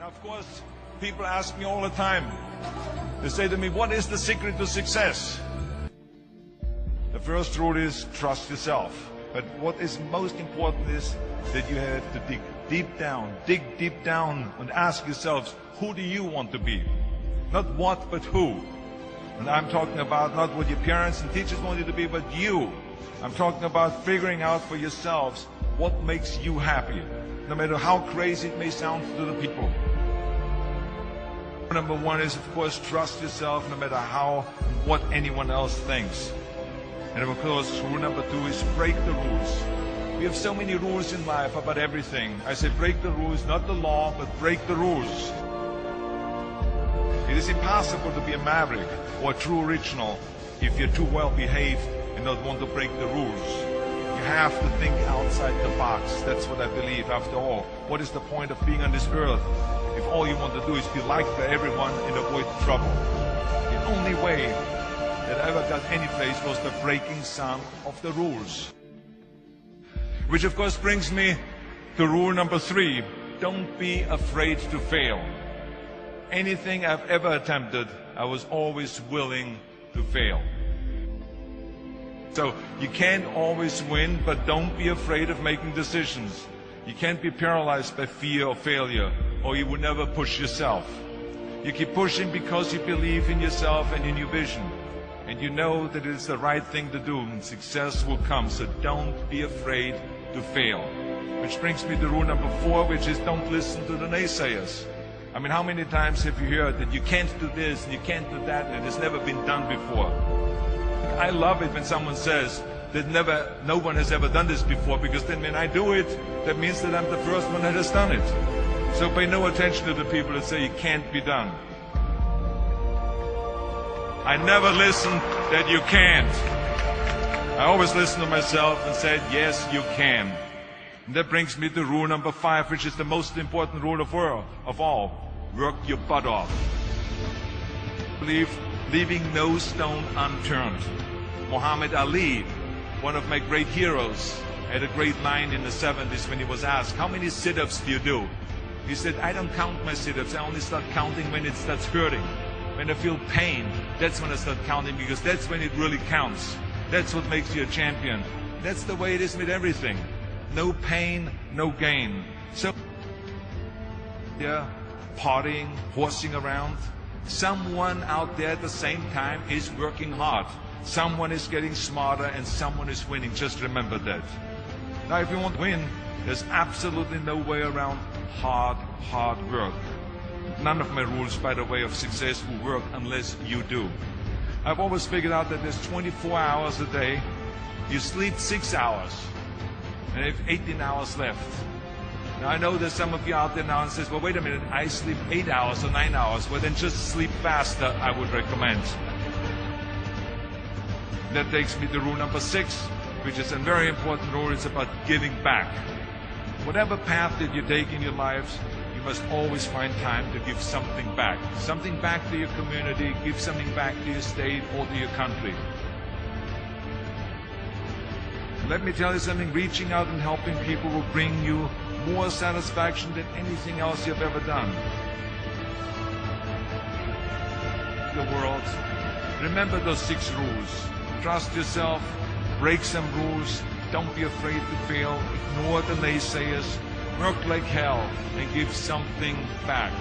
Of course, people ask me all the time. They say to me, what is the secret to success? The first rule is trust yourself. But what is most important is that you have to dig deep down and ask yourselves, who do you want to be? Not what, but who. And I'm talking about not what your parents and teachers want you to be, but you. I'm talking about figuring out for yourselves what makes you happy, no matter how crazy it may sound to the people. Number one is, of course, trust yourself no matter how and what anyone else thinks. And of course, rule number two is break the rules. We have so many rules in life about everything. I say break the rules, not the law, but break the rules. It is impossible to be a maverick or a true original if you're too well behaved and not want to break the rules. You have to think outside the box. That's what I believe. After all, what is the point of being on this earth if all you want to do is be liked by everyone and avoid trouble? The only way that I ever got any place was the breaking some of the rules. Which of course brings me to rule number three. Don't be afraid to fail. Anything I've ever attempted, I was always willing to fail. So you can't always win, but don't be afraid of making decisions. You can't be paralyzed by fear of failure, or you will never push yourself. You keep pushing because you believe in yourself and in your vision. And you know that it's the right thing to do, and success will come. So don't be afraid to fail. Which brings me to rule number four, which is don't listen to the naysayers. I mean, how many times have you heard that you can't do this and you can't do that and it's never been done before? I love it when someone says that no one has ever done this before, because then when I do it, that means that I'm the first one that has done it. So pay no attention to the people that say it can't be done. I never listen that you can't. I always listen to myself and said, yes, you can. And that brings me to rule number five, which is the most important rule of all. Work your butt off. Leaving no stone unturned. Muhammad Ali, one of my great heroes, had a great line in the 70s when he was asked, how many sit-ups do you do? He said, I don't count my sit-ups. I only start counting when it starts hurting. When I feel pain, that's when I start counting, because that's when it really counts. That's what makes you a champion. That's the way it is with everything. No pain, no gain. So, yeah, partying, horsing around. Someone out there at the same time is working hard. Someone is getting smarter and someone is winning. Just remember that. Now, if you want to win, there's absolutely no way around hard work. None of my rules, by the way, of success will work unless you do. I've always figured out that there's 24 hours a day. You sleep 6 hours, and you have 18 hours left. Now, I know there's some of you out there now and says, well, wait a minute, I sleep 8 hours or 9 hours. Well, then just sleep faster, I would recommend. That takes me to rule number 6, which is a very important rule. It's about giving back. Whatever path that you take in your lives, you must always find time to give something back. Something back to your community, give something back to your state or to your country. Let me tell you something, reaching out and helping people will bring you more satisfaction than anything else you've ever done. The world, remember those 6 rules. Trust yourself, break some rules, don't be afraid to fail, ignore the naysayers, work like hell, and give something back.